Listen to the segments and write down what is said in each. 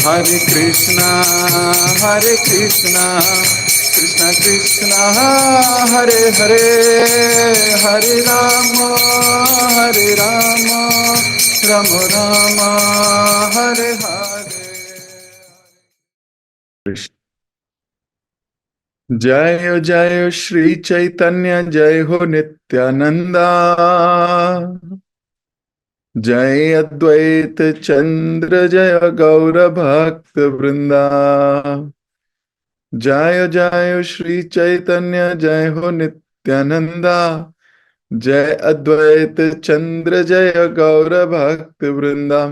Hare Krishna, Hare Krishna, Krishna Krishna, Hare Hare, Hare Rama, Hare Rama, Rama Rama, Hare Hare. जय जय श्री चैतन्य, जय हो नित्यानंदा, जय अद्वैत चंद्र, जय गौर भक्त वृंदा। जय जय श्री चैतन्य, जय हो नित्यानंदा, जय अद्वैत चंद्र, जय गौर भक्त वृंदा।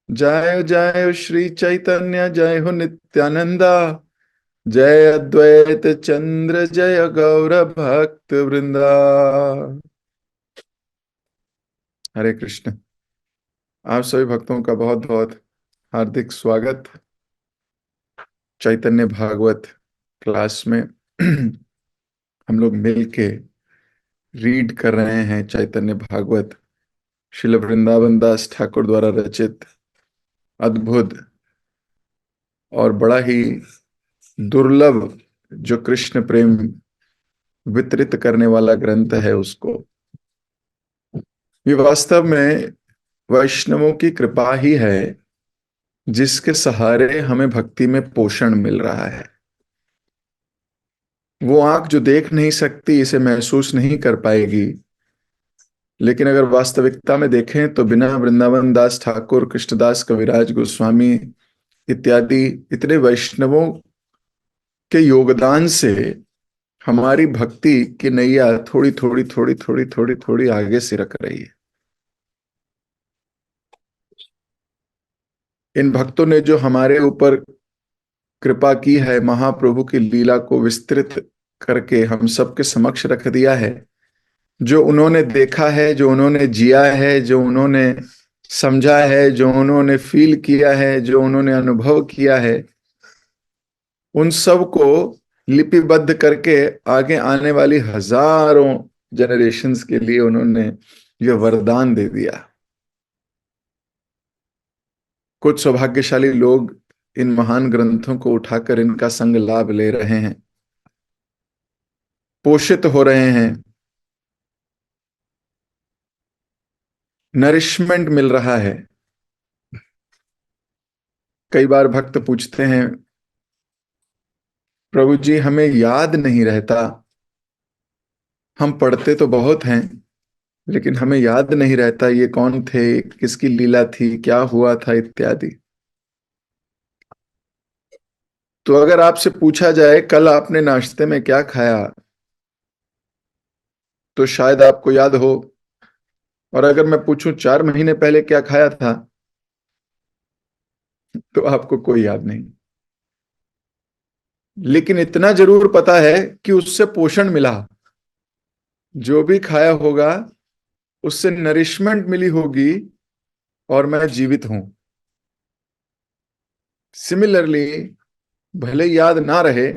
जय जय श्री चैतन्य, जय हो नित्यानंदा, जय अद्वैत चंद्र, जय गौर भक्त वृंदा। हरे कृष्ण। आप सभी भक्तों का बहुत बहुत हार्दिक स्वागत चैतन्य भागवत क्लास में। हम लोग मिलके रीड कर रहे हैं चैतन्य भागवत, श्रील वृंदावन दास ठाकुर द्वारा रचित अद्भुत और बड़ा ही दुर्लभ जो कृष्ण प्रेम वितरित करने वाला ग्रंथ है उसको। ये वास्तव में वैष्णवों की कृपा ही है जिसके सहारे हमें भक्ति में पोषण मिल रहा है। वो आंख जो देख नहीं सकती इसे महसूस नहीं कर पाएगी, लेकिन अगर वास्तविकता में देखें तो बिना वृंदावन दास ठाकुर, कृष्णदास कविराज गोस्वामी इत्यादि इतने वैष्णवों के योगदान से हमारी भक्ति की नैया थोड़ी थोड़ी थोड़ी थोड़ी थोड़ी थोड़ी आगे सिरक रही है। इन भक्तों ने जो हमारे ऊपर कृपा की है, महाप्रभु की लीला को विस्तृत करके हम सबके समक्ष रख दिया है। जो उन्होंने देखा है, जो उन्होंने जिया है, जो उन्होंने समझा है, जो उन्होंने फील किया है, जो उन्होंने अनुभव किया है, उन सब को लिपिबद्ध करके आगे आने वाली हजारों जनरेशंस के लिए उन्होंने यह वरदान दे दिया। कुछ सौभाग्यशाली लोग इन महान ग्रंथों को उठाकर इनका संग लाभ ले रहे हैं, पोषित हो रहे हैं, नरिशमेंट मिल रहा है। कई बार भक्त पूछते हैं, प्रभु जी हमें याद नहीं रहता, हम पढ़ते तो बहुत हैं लेकिन हमें याद नहीं रहता ये कौन थे, किसकी लीला थी, क्या हुआ था इत्यादि। तो अगर आपसे पूछा जाए कल आपने नाश्ते में क्या खाया, तो शायद आपको याद हो, और अगर मैं पूछूं 4 महीने पहले क्या खाया था, तो आपको कोई याद नहीं। लेकिन इतना जरूर पता है कि उससे पोषण मिला, जो भी खाया होगा उससे नरिशमेंट मिली होगी और मैं जीवित हूं। सिमिलरली, भले याद ना रहे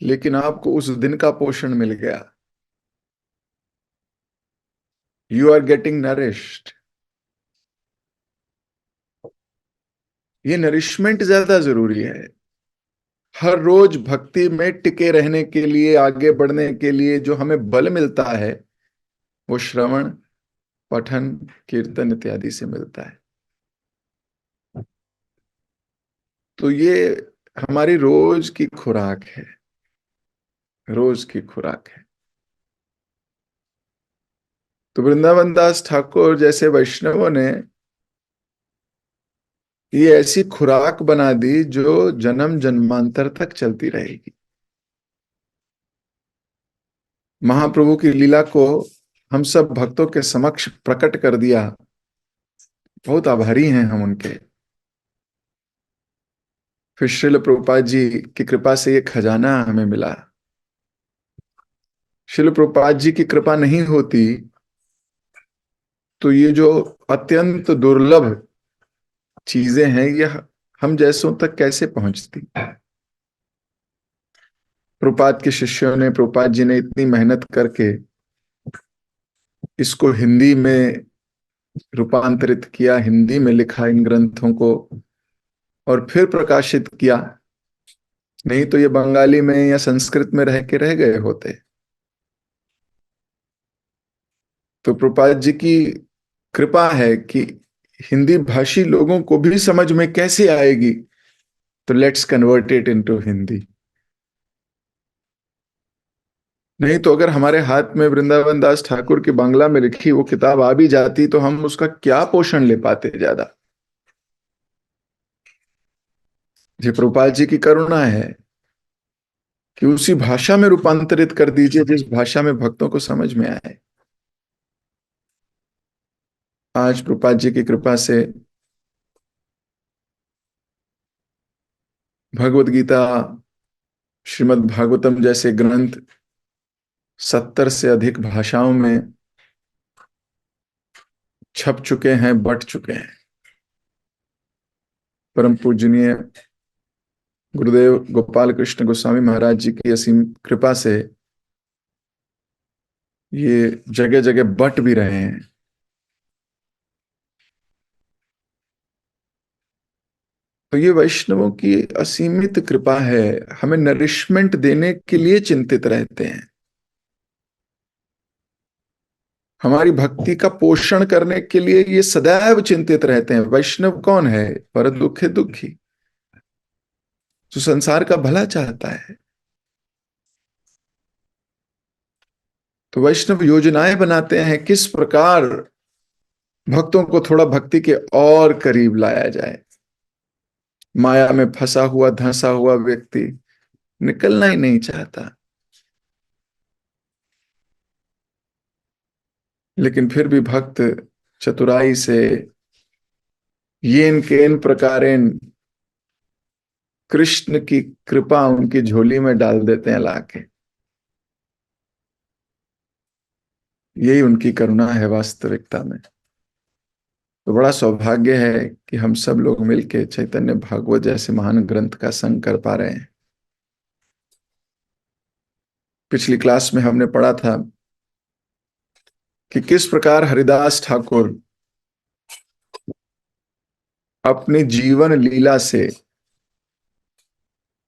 लेकिन आपको उस दिन का पोषण मिल गया। You are getting nourished. ये नरिशमेंट ज्यादा जरूरी है। हर रोज भक्ति में टिके रहने के लिए, आगे बढ़ने के लिए जो हमें बल मिलता है वो श्रवण, पठन, कीर्तन इत्यादि से मिलता है। तो ये हमारी रोज की खुराक है, रोज की खुराक है। तो वृंदावन दास ठाकुर जैसे वैष्णवों ने ये ऐसी खुराक बना दी जो जन्म जन्मांतर तक चलती रहेगी। महाप्रभु की लीला को हम सब भक्तों के समक्ष प्रकट कर दिया। बहुत आभारी हैं हम उनके। फिर श्रील प्रभुपाद जी की कृपा से ये खजाना हमें मिला। श्रील प्रभुपाद जी की कृपा नहीं होती तो ये जो अत्यंत दुर्लभ चीजें हैं ये हम जैसों तक कैसे पहुंचती। प्रभुपाद के शिष्यों ने, प्रभुपाद जी ने इतनी मेहनत करके इसको हिंदी में रूपांतरित किया, हिंदी में लिखा इन ग्रंथों को, और फिर प्रकाशित किया, नहीं तो ये बंगाली में या संस्कृत में रह के रह गए होते। तो प्रभुपाद जी की कृपा है कि हिंदी भाषी लोगों को भी समझ में कैसे आएगी, तो let's convert it into Hindi. नहीं तो अगर हमारे हाथ में वृंदावन दास ठाकुर की बांग्ला में लिखी वो किताब आ भी जाती तो हम उसका क्या पोषण ले पाते ज्यादा। ये प्रभुपाद जी की करुणा है कि उसी भाषा में रूपांतरित कर दीजिए जिस भाषा में भक्तों को समझ में आए। आज प्रभुपाद जी की कृपा से भगवत गीता, श्रीमद् भागवतम जैसे ग्रंथ 70 से अधिक भाषाओं में छप चुके हैं, बट चुके हैं। परम पूजनीय गुरुदेव गोपाल कृष्ण गोस्वामी महाराज जी की असीम कृपा से ये जगह जगह बट भी रहे हैं। तो ये वैष्णवों की असीमित कृपा है, हमें नरिशमेंट देने के लिए चिंतित रहते हैं, हमारी भक्ति का पोषण करने के लिए ये सदैव चिंतित रहते हैं। वैष्णव कौन है? पर दुखे दुखी, जो संसार का भला चाहता है। तो वैष्णव योजनाएं बनाते हैं किस प्रकार भक्तों को थोड़ा भक्ति के और करीब लाया जाए। माया में फंसा हुआ धंसा हुआ व्यक्ति निकलना ही नहीं चाहता, लेकिन फिर भी भक्त चतुराई से येन केन प्रकारेण कृष्ण की कृपा उनकी झोली में डाल देते हैं लाके। यही उनकी करुणा है वास्तविकता में। तो बड़ा सौभाग्य है कि हम सब लोग मिलके चैतन्य भागवत जैसे महान ग्रंथ का संग कर पा रहे हैं। पिछली क्लास में हमने पढ़ा था कि किस प्रकार हरिदास ठाकुर अपनी जीवन लीला से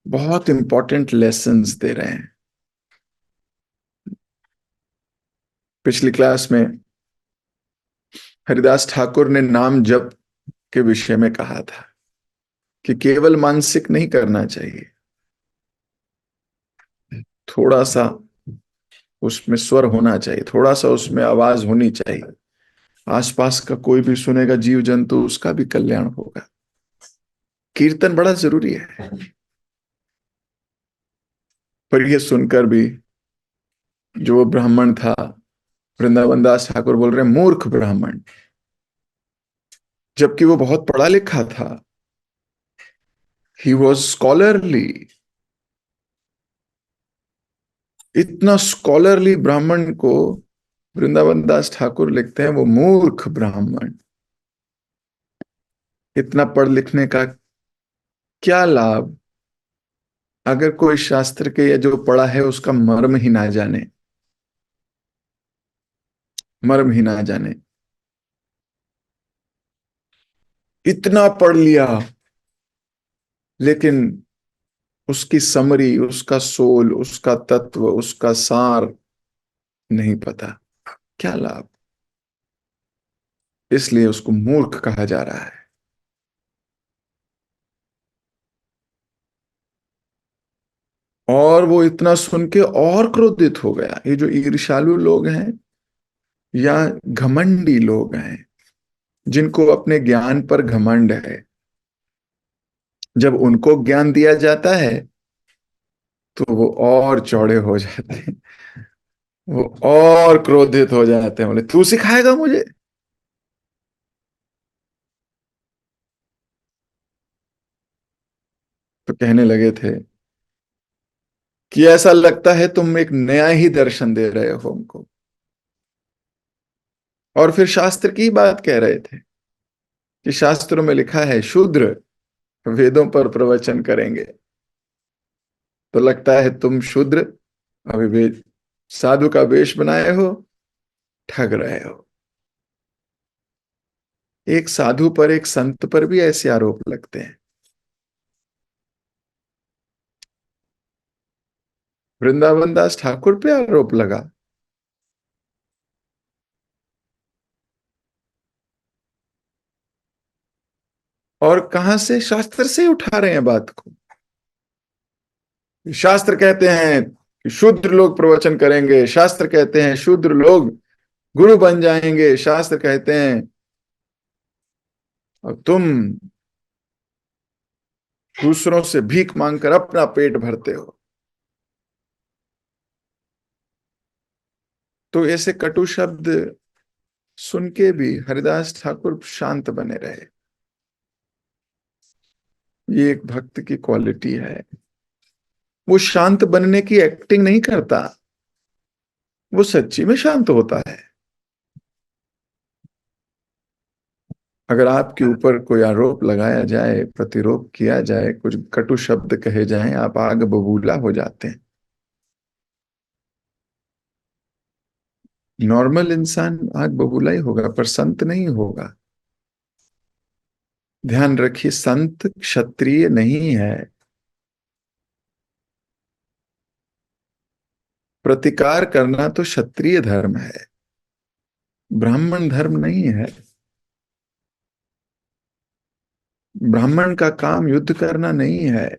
बहुत इंपॉर्टेंट लेसन्स दे रहे हैं। पिछली क्लास में हरिदास ठाकुर ने नाम जप के विषय में कहा था कि केवल मानसिक नहीं करना चाहिए, थोड़ा सा उसमें स्वर होना चाहिए, थोड़ा सा उसमें आवाज होनी चाहिए। आसपास का कोई भी सुनेगा, जीव जंतु, उसका भी कल्याण होगा। कीर्तन बड़ा जरूरी है। पर यह सुनकर भी जो ब्राह्मण था, वृंदावन दास ठाकुर बोल रहे हैं मूर्ख ब्राह्मण, जबकि वो बहुत पढ़ा लिखा था। He was scholarly. इतना स्कॉलरली ब्राह्मण को वृंदावन दास ठाकुर लिखते हैं वो मूर्ख ब्राह्मण। इतना पढ़ लिखने का क्या लाभ अगर कोई शास्त्र के या जो पढ़ा है उसका मर्म ही ना जाने, मर्म ही ना जाने। इतना पढ़ लिया लेकिन उसकी समरी, उसका सोल, उसका तत्व, उसका सार नहीं पता, क्या लाभ। इसलिए उसको मूर्ख कहा जा रहा है। और वो इतना सुन के और क्रोधित हो गया। ये जो ईर्ष्यालु लोग हैं या घमंडी लोग हैं, जिनको अपने ज्ञान पर घमंड है, जब उनको ज्ञान दिया जाता है तो वो और चौड़े हो जाते हैं, वो और क्रोधित हो जाते हैं, बोले तू सिखाएगा मुझे। तो कहने लगे थे कि ऐसा लगता है तुम एक नया ही दर्शन दे रहे हो हमको। और फिर शास्त्र की बात कह रहे थे कि शास्त्रों में लिखा है शूद्र वेदों पर प्रवचन करेंगे। तो लगता है तुम शूद्र अभी वेद साधु का वेश बनाए हो, ठग रहे हो। एक साधु पर, एक संत पर भी ऐसे आरोप लगते हैं। वृंदावन दास ठाकुर पे आरोप लगा। और कहां से? शास्त्र से उठा रहे हैं बात को। शास्त्र कहते हैं कि शूद्र लोग प्रवचन करेंगे, शास्त्र कहते हैं शूद्र लोग गुरु बन जाएंगे, शास्त्र कहते हैं, और तुम दूसरों से भीख मांगकर अपना पेट भरते हो। तो ऐसे कटु शब्द सुन के भी हरिदास ठाकुर शांत बने रहे। ये एक भक्त की क्वालिटी है। वो शांत बनने की एक्टिंग नहीं करता, वो सच्ची में शांत होता है। अगर आपके ऊपर कोई आरोप लगाया जाए, प्रतिरोप किया जाए, कुछ कटु शब्द कहे जाएं, आप आग बबूला हो जाते हैं। नॉर्मल इंसान आग बबूला ही होगा, पर संत नहीं होगा। ध्यान रखिए, संत क्षत्रिय नहीं है। प्रतिकार करना तो क्षत्रिय धर्म है, ब्राह्मण धर्म नहीं है। ब्राह्मण का काम युद्ध करना नहीं है।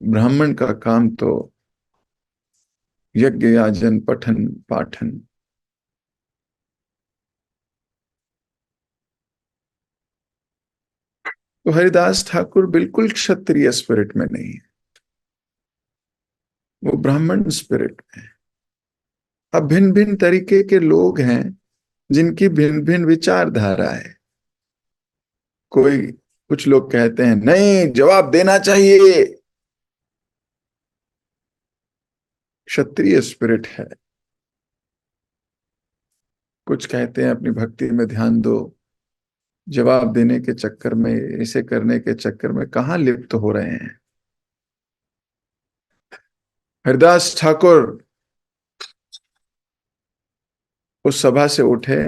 ब्राह्मण का काम तो यज्ञ याजन पठन पाठन। तो हरिदास ठाकुर बिल्कुल क्षत्रिय स्पिरिट में नहीं है, वो ब्राह्मण स्पिरिट में है। अब भिन्न भिन्न तरीके के लोग हैं जिनकी भिन्न भिन्न विचारधारा है। कोई, कुछ लोग कहते हैं नहीं, जवाब देना चाहिए, क्षत्रिय स्पिरिट है। कुछ कहते हैं अपनी भक्ति में ध्यान दो, जवाब देने के चक्कर में, इसे करने के चक्कर में कहां लिप्त हो रहे हैं। हरिदास ठाकुर उस सभा से उठे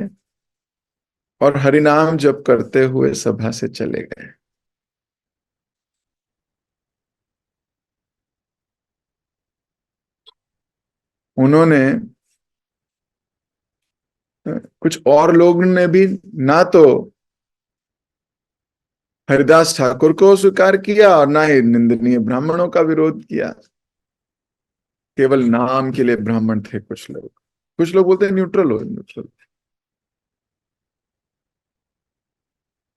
और हरिनाम जप करते हुए सभा से चले गए। उन्होंने, कुछ और लोग ने भी ना तो हरिदास ठाकुर को स्वीकार किया और ना ही निंदनीय ब्राह्मणों का विरोध किया। केवल नाम के लिए ब्राह्मण थे कुछ लोग। कुछ लोग बोलते हैं न्यूट्रल हो, न्यूट्रल।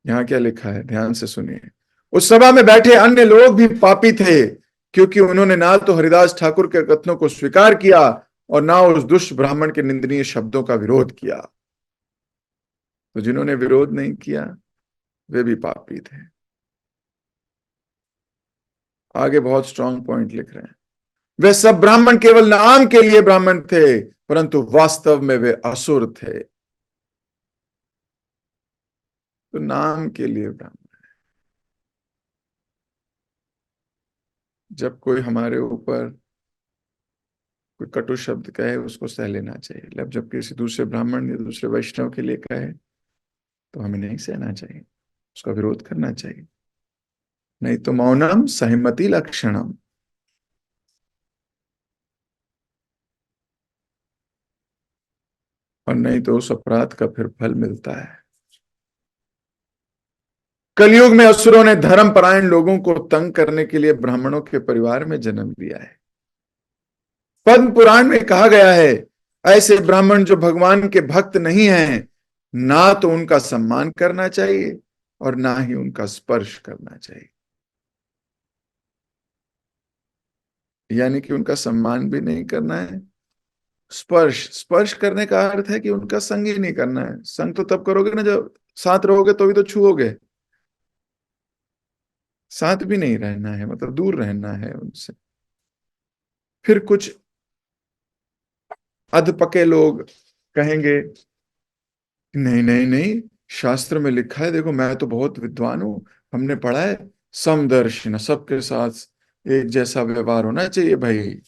यहां क्या लिखा है, ध्यान से सुनिए। उस सभा में बैठे अन्य लोग भी पापी थे, क्योंकि उन्होंने ना तो हरिदास ठाकुर के कथनों को स्वीकार किया और ना उस दुष्ट ब्राह्मण के निंदनीय शब्दों का विरोध किया। तो जिन्होंने विरोध नहीं किया वे भी पापी थे। आगे बहुत स्ट्रांग पॉइंट लिख रहे हैं। वे सब ब्राह्मण केवल नाम के लिए ब्राह्मण थे, परंतु वास्तव में वे असुर थे। तो नाम के लिए ब्राह्मण। जब कोई हमारे ऊपर कोई कटु शब्द कहे, उसको सह लेना चाहिए। जब किसी दूसरे ब्राह्मण या दूसरे वैष्णव के लिए कहे, तो हमें नहीं सहना चाहिए, उसका विरोध करना चाहिए। नहीं तो मौनम सहमति लक्षणम। और नहीं तो उस अपराध का फिर फल मिलता है। कलयुग में असुरों ने धर्मपरायण लोगों को तंग करने के लिए ब्राह्मणों के परिवार में जन्म लिया है। पद्म पुराण में कहा गया है, ऐसे ब्राह्मण जो भगवान के भक्त नहीं हैं, ना तो उनका सम्मान करना चाहिए और ना ही उनका स्पर्श करना चाहिए। यानी कि उनका सम्मान भी नहीं करना है। स्पर्श, स्पर्श करने का अर्थ है कि उनका संग ही नहीं करना है। संग तो तब करोगे ना जब साथ रहोगे, तो भी तो छुओगे। साथ भी नहीं रहना है, मतलब दूर रहना है उनसे। फिर कुछ अधपके लोग कहेंगे, नहीं नहीं नहीं, शास्त्र में लिखा है, देखो मैं तो बहुत विद्वान हूं, हमने पढ़ा है समदर्शन, सबके साथ एक जैसा व्यवहार होना चाहिए भाई,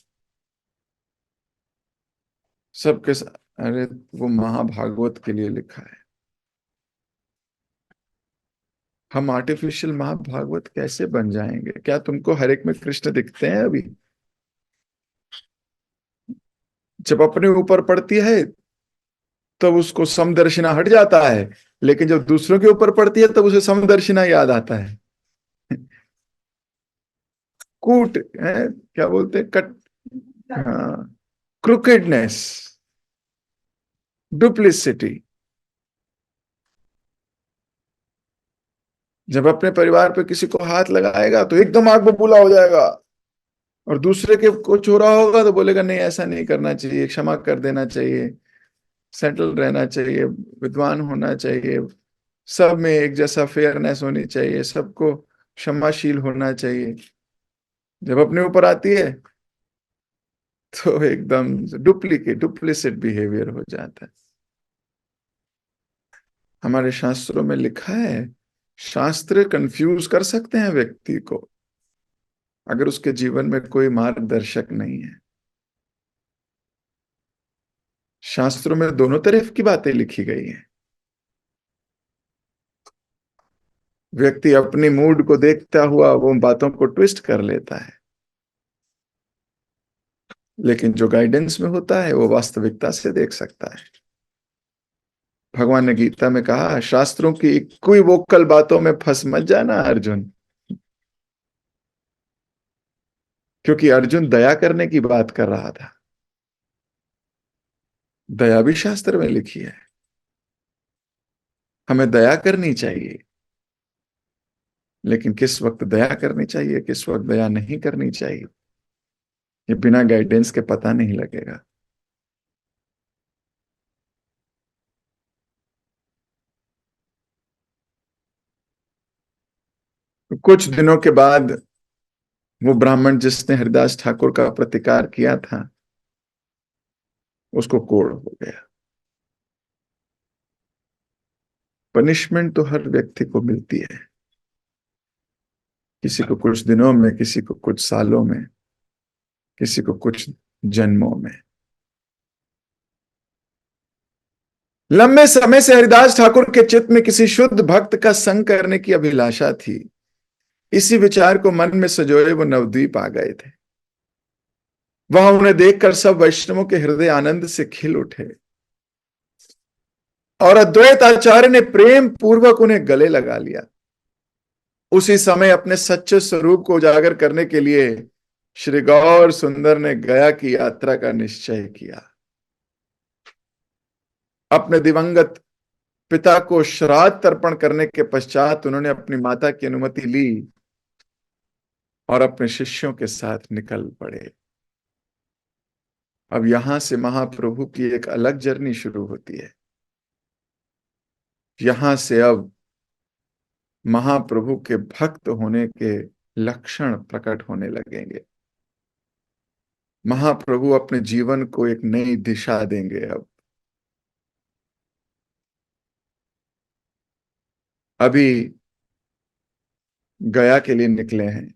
सबके साथ। अरे, वो महाभागवत के लिए लिखा है। हम आर्टिफिशियल महाभागवत कैसे बन जाएंगे? क्या तुमको हर एक में कृष्ण दिखते हैं अभी? जब अपने ऊपर पड़ती है तब उसको समदर्शिना हट जाता है, लेकिन जब दूसरों के ऊपर पड़ती है तब उसे समदर्शिना याद आता है। कूट है, क्या बोलते हैं, कट, हाँ, क्रुकेडनेस, डुप्लिसिटी। जब अपने परिवार पे किसी को हाथ लगाएगा तो एकदम आग बबूला हो जाएगा, और दूसरे के कुछ हो रहा होगा तो बोलेगा नहीं ऐसा नहीं करना चाहिए, क्षमा कर देना चाहिए, सेटल रहना चाहिए, विद्वान होना चाहिए, सब में एक जैसा फेयरनेस होनी चाहिए, सबको क्षमाशील होना चाहिए। जब अपने ऊपर आती है तो एकदम डुप्लिसिट बिहेवियर हो जाता है। हमारे शास्त्रों में लिखा है, शास्त्र कंफ्यूज कर सकते हैं व्यक्ति को अगर उसके जीवन में कोई मार्गदर्शक नहीं है। शास्त्रों में दोनों तरफ की बातें लिखी गई हैं। व्यक्ति अपनी मूड को देखता हुआ वो बातों को ट्विस्ट कर लेता है, लेकिन जो गाइडेंस में होता है वो वास्तविकता से देख सकता है। भगवान ने गीता में कहा, शास्त्रों की कोई वोकल बातों में फंस मत जाना अर्जुन, क्योंकि अर्जुन दया करने की बात कर रहा था। दया भी शास्त्र में लिखी है, हमें दया करनी चाहिए, लेकिन किस वक्त दया करनी चाहिए, किस वक्त दया नहीं करनी चाहिए, ये बिना गाइडेंस के पता नहीं लगेगा। तो कुछ दिनों के बाद वो ब्राह्मण जिसने हरिदास ठाकुर का प्रतिकार किया था उसको कोढ़ हो गया। पनिशमेंट तो हर व्यक्ति को मिलती है, किसी को कुछ दिनों में, किसी को कुछ सालों में, किसी को कुछ जन्मों में। लंबे समय से हरिदास ठाकुर के चित्त में किसी शुद्ध भक्त का संग करने की अभिलाषा थी। इसी विचार को मन में सजोए वो नवद्वीप आ गए थे। वहां उन्हें देखकर सब वैष्णवों के हृदय आनंद से खिल उठे और अद्वैत आचार्य ने प्रेम पूर्वक उन्हें गले लगा लिया। उसी समय अपने सच्चे स्वरूप को उजागर करने के लिए श्री गौर सुंदर ने गया की यात्रा का निश्चय किया। अपने दिवंगत पिता को श्राद्ध तर्पण करने के पश्चात उन्होंने अपनी माता की अनुमति ली और अपने शिष्यों के साथ निकल पड़े। अब यहां से महाप्रभु की एक अलग जर्नी शुरू होती है। यहां से अब महाप्रभु के भक्त होने के लक्षण प्रकट होने लगेंगे। महाप्रभु अपने जीवन को एक नई दिशा देंगे। अब अभी गया के लिए निकले हैं।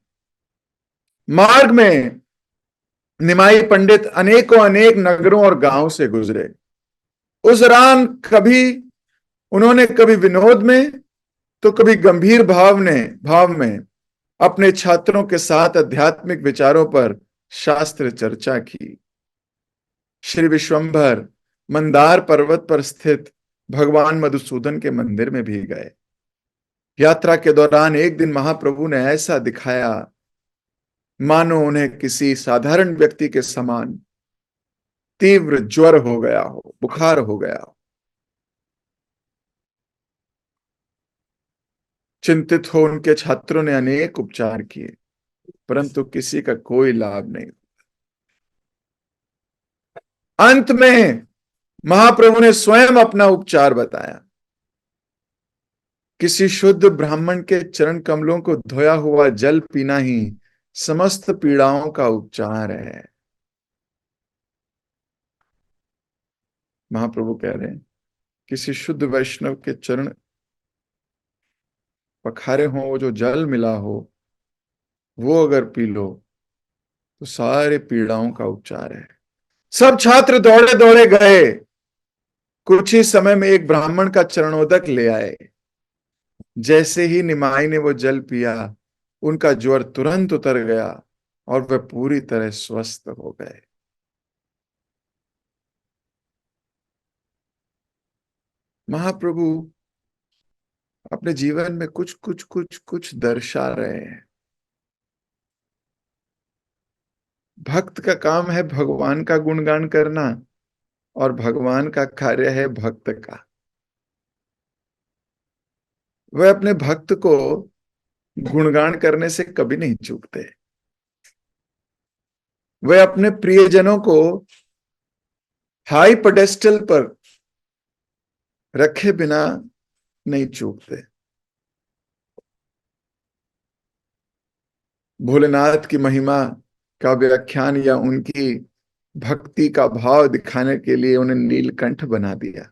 मार्ग में निमाई पंडित अनेकों अनेक नगरों और गांवों से गुजरे। उस दौरान उन्होंने कभी विनोद में तो कभी गंभीर भाव में अपने छात्रों के साथ आध्यात्मिक विचारों पर शास्त्र चर्चा की। श्री विश्वंभर मंदार पर्वत पर स्थित भगवान मधुसूदन के मंदिर में भी गए। यात्रा के दौरान एक दिन महाप्रभु ने ऐसा दिखाया मानो उन्हें किसी साधारण व्यक्ति के समान तीव्र ज्वर हो गया हो, बुखार हो गया हो। चिंतित हो उनके छात्रों ने अनेक उपचार किए, परंतु किसी का कोई लाभ नहीं। अंत में महाप्रभु ने स्वयं अपना उपचार बताया। किसी शुद्ध ब्राह्मण के चरण कमलों को धोया हुआ जल पीना ही समस्त पीड़ाओं का उपचार है। महाप्रभु कह रहे हैं, किसी शुद्ध वैष्णव के चरण पखारे हो, वो जो जल मिला हो वो अगर पी लो तो सारे पीड़ाओं का उपचार है। सब छात्र दौड़े दौड़े गए। कुछ ही समय में एक ब्राह्मण का चरणोदक ले आए। जैसे ही निमाई ने वो जल पिया, उनका ज्वर तुरंत उतर गया और वे पूरी तरह स्वस्थ हो गए। महाप्रभु अपने जीवन में कुछ कुछ कुछ कुछ दर्शा रहे हैं। भक्त का काम है भगवान का गुणगान करना, और भगवान का कार्य है भक्त का। वह अपने भक्त को गुणगान करने से कभी नहीं चूकते। वे अपने प्रियजनों को हाई पेडेस्टल पर रखे बिना नहीं चूकते। भोलेनाथ की महिमा का व्याख्यान या उनकी भक्ति का भाव दिखाने के लिए उन्हें नीलकंठ बना दिया।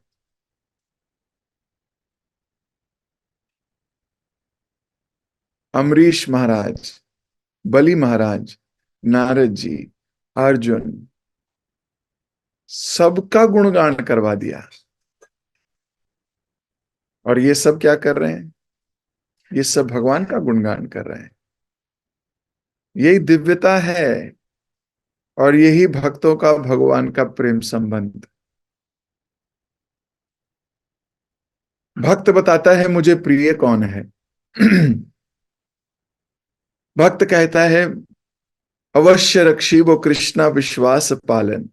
अमरीश महाराज, बलि महाराज, नारद जी, अर्जुन, सबका गुणगान करवा दिया। और ये सब क्या कर रहे हैं? ये सब भगवान का गुणगान कर रहे हैं। यही दिव्यता है, और यही भक्तों का भगवान का प्रेम संबंध। भक्त बताता है मुझे प्रिय कौन है। भक्त कहता है अवश्य रक्षी वो कृष्णा विश्वास पालन।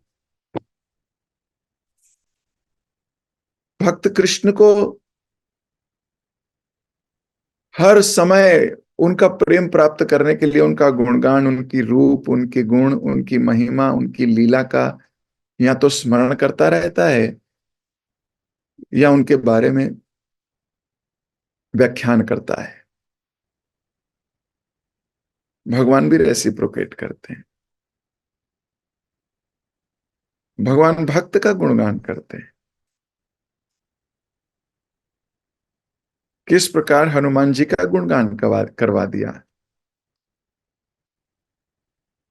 भक्त कृष्ण को हर समय उनका प्रेम प्राप्त करने के लिए उनका गुणगान, उनकी रूप, उनके गुण, उनकी महिमा, उनकी लीला का या तो स्मरण करता रहता है या उनके बारे में व्याख्यान करता है। भगवान भी रेसिप्रोकेट करते हैं। भगवान भक्त का गुणगान करते हैं। किस प्रकार हनुमान जी का गुणगान करवा दिया,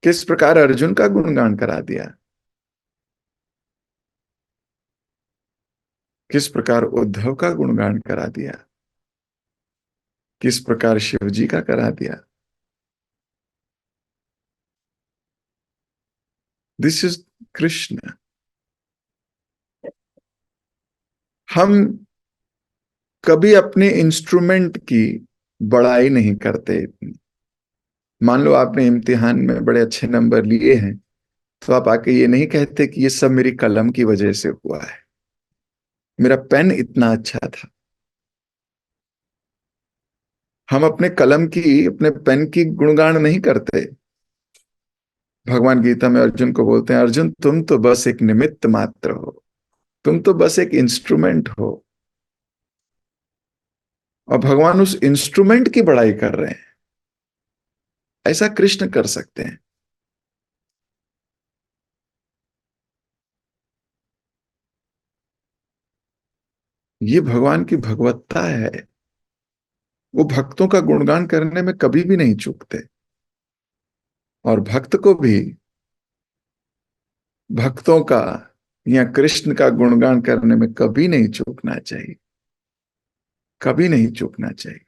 किस प्रकार अर्जुन का गुणगान करा दिया, किस प्रकार उद्धव का गुणगान करा दिया, किस प्रकार शिव जी का करा दिया। This is Krishna. हम कभी अपने इंस्ट्रूमेंट की बड़ाई नहीं करते। मान लो आपने इम्तिहान में बड़े अच्छे नंबर लिए हैं, तो आप आके ये नहीं कहते कि ये सब मेरी कलम की वजह से हुआ है, मेरा पेन इतना अच्छा था। हम अपने कलम की, अपने पेन की गुणगान नहीं करते। भगवान गीता में अर्जुन को बोलते हैं, अर्जुन तुम तो बस एक निमित्त मात्र हो, तुम तो बस एक इंस्ट्रूमेंट हो। और भगवान उस इंस्ट्रूमेंट की बड़ाई कर रहे हैं। ऐसा कृष्ण कर सकते हैं। ये भगवान की भगवत्ता है। वो भक्तों का गुणगान करने में कभी भी नहीं चूकते, और भक्त को भी भक्तों का या कृष्ण का गुणगान करने में कभी नहीं चूकना चाहिए, कभी नहीं चूकना चाहिए।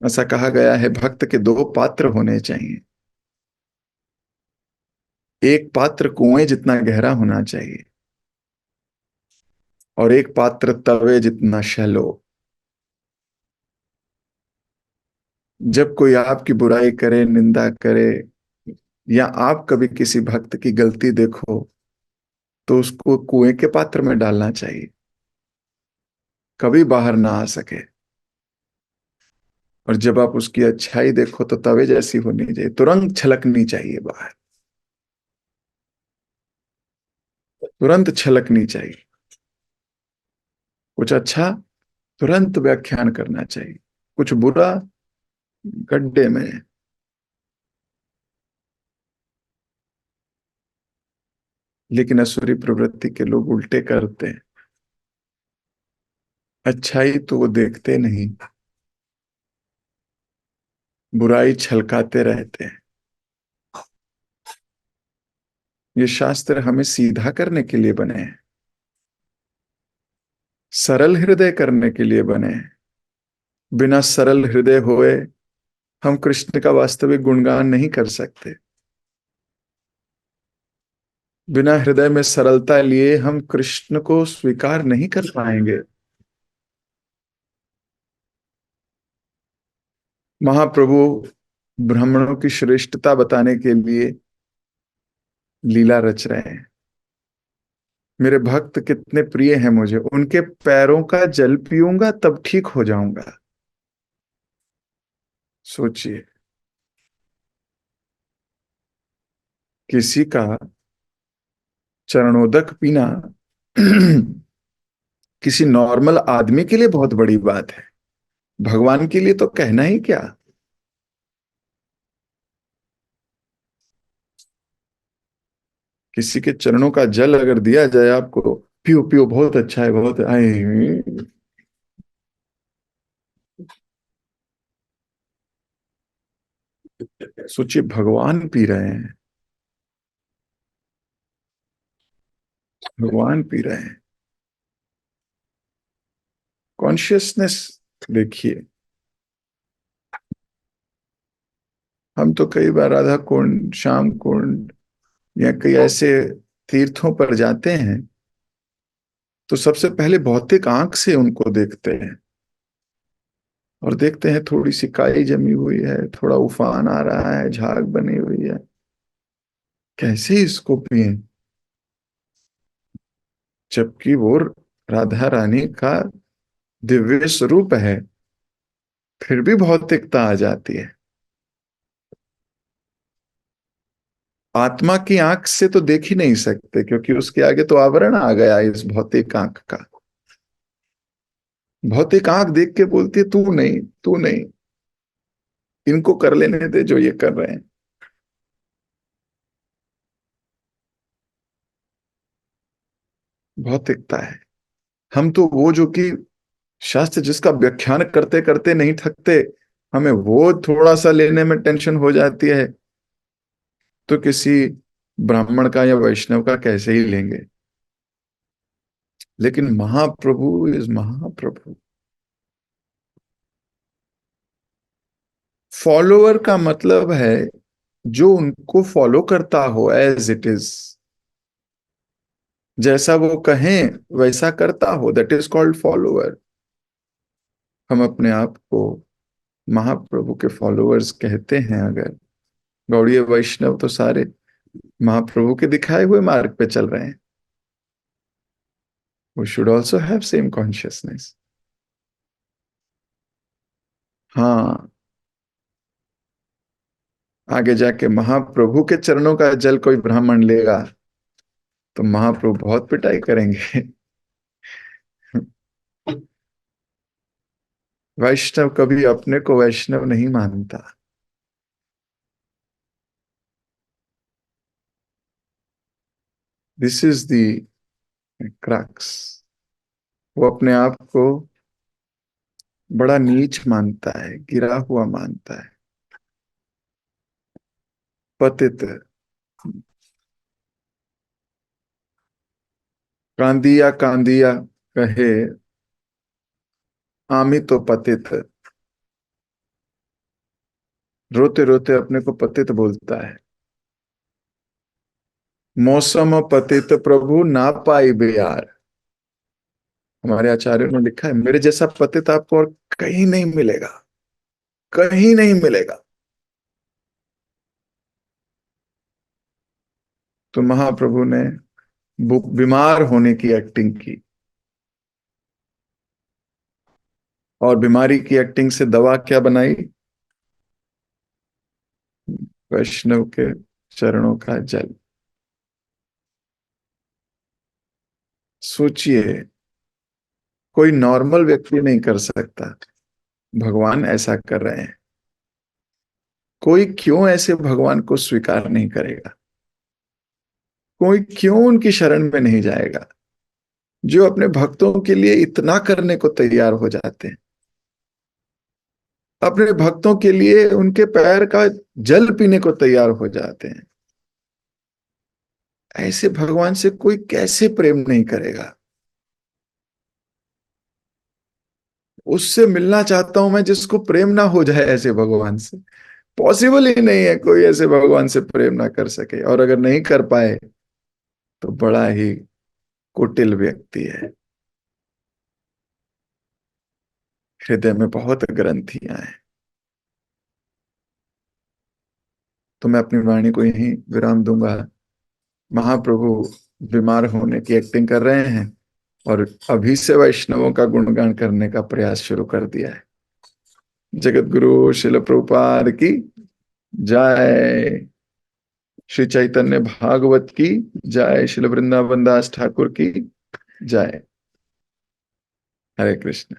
ऐसा कहा गया है भक्त के दो पात्र होने चाहिए। एक पात्र कुएं जितना गहरा होना चाहिए, और एक पात्र तवे जितना शैलो। जब कोई आपकी बुराई करे, निंदा करे, या आप कभी किसी भक्त की गलती देखो, तो उसको कुएं के पात्र में डालना चाहिए, कभी बाहर ना आ सके। और जब आप उसकी अच्छाई देखो तो तवे जैसी होनी चाहिए, तुरंत छलकनी चाहिए बाहर, तुरंत छलकनी चाहिए। कुछ अच्छा तुरंत व्याख्यान करना चाहिए, कुछ बुरा गड्ढे में। लेकिन असुरी प्रवृत्ति के लोग उल्टे करते हैं। अच्छाई तो वो देखते नहीं, बुराई छलकाते रहते हैं। ये शास्त्र हमें सीधा करने के लिए बने हैं, सरल हृदय करने के लिए बने हैं। बिना सरल हृदय हुए हम कृष्ण का वास्तविक गुणगान नहीं कर सकते। बिना हृदय में सरलता लिए हम कृष्ण को स्वीकार नहीं कर पाएंगे। महाप्रभु ब्राह्मणों की श्रेष्ठता बताने के लिए लीला रच रहे हैं। मेरे भक्त कितने प्रिय हैं मुझे, उनके पैरों का जल पीऊंगा तब ठीक हो जाऊंगा। सोचिए, किसी का चरणोदक पीना किसी नॉर्मल आदमी के लिए बहुत बड़ी बात है, भगवान के लिए तो कहना ही क्या। किसी के चरणों का जल अगर दिया जाए आपको, पियो पियो बहुत अच्छा है, बहुत आए, सोचिए भगवान पी रहे हैं, भगवान पी रहे हैं। कॉन्शियसनेस देखिए। हम तो कई बार राधा कुंड, श्याम कुंड या कई ऐसे तीर्थों पर जाते हैं तो सबसे पहले भौतिक आंख से उनको देखते हैं और देखते हैं थोड़ी सी काई जमी हुई है, थोड़ा उफान आ रहा है, झाग बनी हुई है, कैसे इसको पिए, जबकि वो राधा रानी का दिव्य स्वरूप है। फिर भी भौतिकता आ जाती है। आत्मा की आंख से तो देख ही नहीं सकते क्योंकि उसके आगे तो आवरण आ गया इस भौतिक आंख का। भौतिक आंख देख के बोलती है तू नहीं, तू नहीं, इनको कर लेने दे जो ये कर रहे हैं। भौतिकता है। हम तो वो जो कि शास्त्र जिसका व्याख्यान करते करते नहीं थकते, हमें वो थोड़ा सा लेने में टेंशन हो जाती है, तो किसी ब्राह्मण का या वैष्णव का कैसे ही लेंगे। लेकिन महाप्रभु इज महाप्रभु। फॉलोअर का मतलब है जो उनको फॉलो करता हो एज इट इज, जैसा वो कहें वैसा करता हो, दैट इज कॉल्ड फॉलोअर। हम अपने आप को महाप्रभु के फॉलोअर्स कहते हैं अगर, गौड़ीय वैष्णव तो सारे महाप्रभु के दिखाए हुए मार्ग पे चल रहे हैं। We should also have same consciousness। हाँ, आगे जाके महाप्रभु के चरणों का जल कोई ब्राह्मण लेगा तो महाप्रभु बहुत पिटाई करेंगे। वैष्णव कभी अपने को वैष्णव नहीं मानता। This is the crux. वो अपने आप को बड़ा नीच मानता है, गिरा हुआ मानता है, पतित। कांदिया कांदिया कहे आमी तो पतित, रोते रोते अपने को पतित बोलता है। मौसम पतित प्रभु ना पाई बिहार। हमारे आचार्यों ने लिखा है मेरे जैसा पतित आपको और कहीं नहीं मिलेगा, कहीं नहीं मिलेगा। तो महाप्रभु ने बीमार होने की एक्टिंग की, और बीमारी की एक्टिंग से दवा क्या बनाई? वैष्णव के चरणों का जल। सोचिए, कोई नॉर्मल व्यक्ति नहीं कर सकता, भगवान ऐसा कर रहे हैं। कोई क्यों ऐसे भगवान को स्वीकार नहीं करेगा? कोई क्यों उनकी शरण में नहीं जाएगा जो अपने भक्तों के लिए इतना करने को तैयार हो जाते हैं, अपने भक्तों के लिए उनके पैर का जल पीने को तैयार हो जाते हैं। ऐसे भगवान से कोई कैसे प्रेम नहीं करेगा। उससे मिलना चाहता हूं मैं जिसको प्रेम ना हो जाए ऐसे भगवान से। पॉसिबल ही नहीं है कोई ऐसे भगवान से प्रेम ना कर सके, और अगर नहीं कर पाए तो बड़ा ही कुटिल व्यक्ति है। हृदय में बहुत ग्रंथियां हैं। तो मैं अपनी वाणी को यहीं विराम दूंगा। महाप्रभु बीमार होने की एक्टिंग कर रहे हैं और अभी से वैष्णवों का गुणगान करने का प्रयास शुरू कर दिया है। जगत गुरु शिल प्रभुपाद की जय। श्री चैतन्य भागवत की जय। शिल वृंदावन दास ठाकुर की जय। हरे कृष्ण।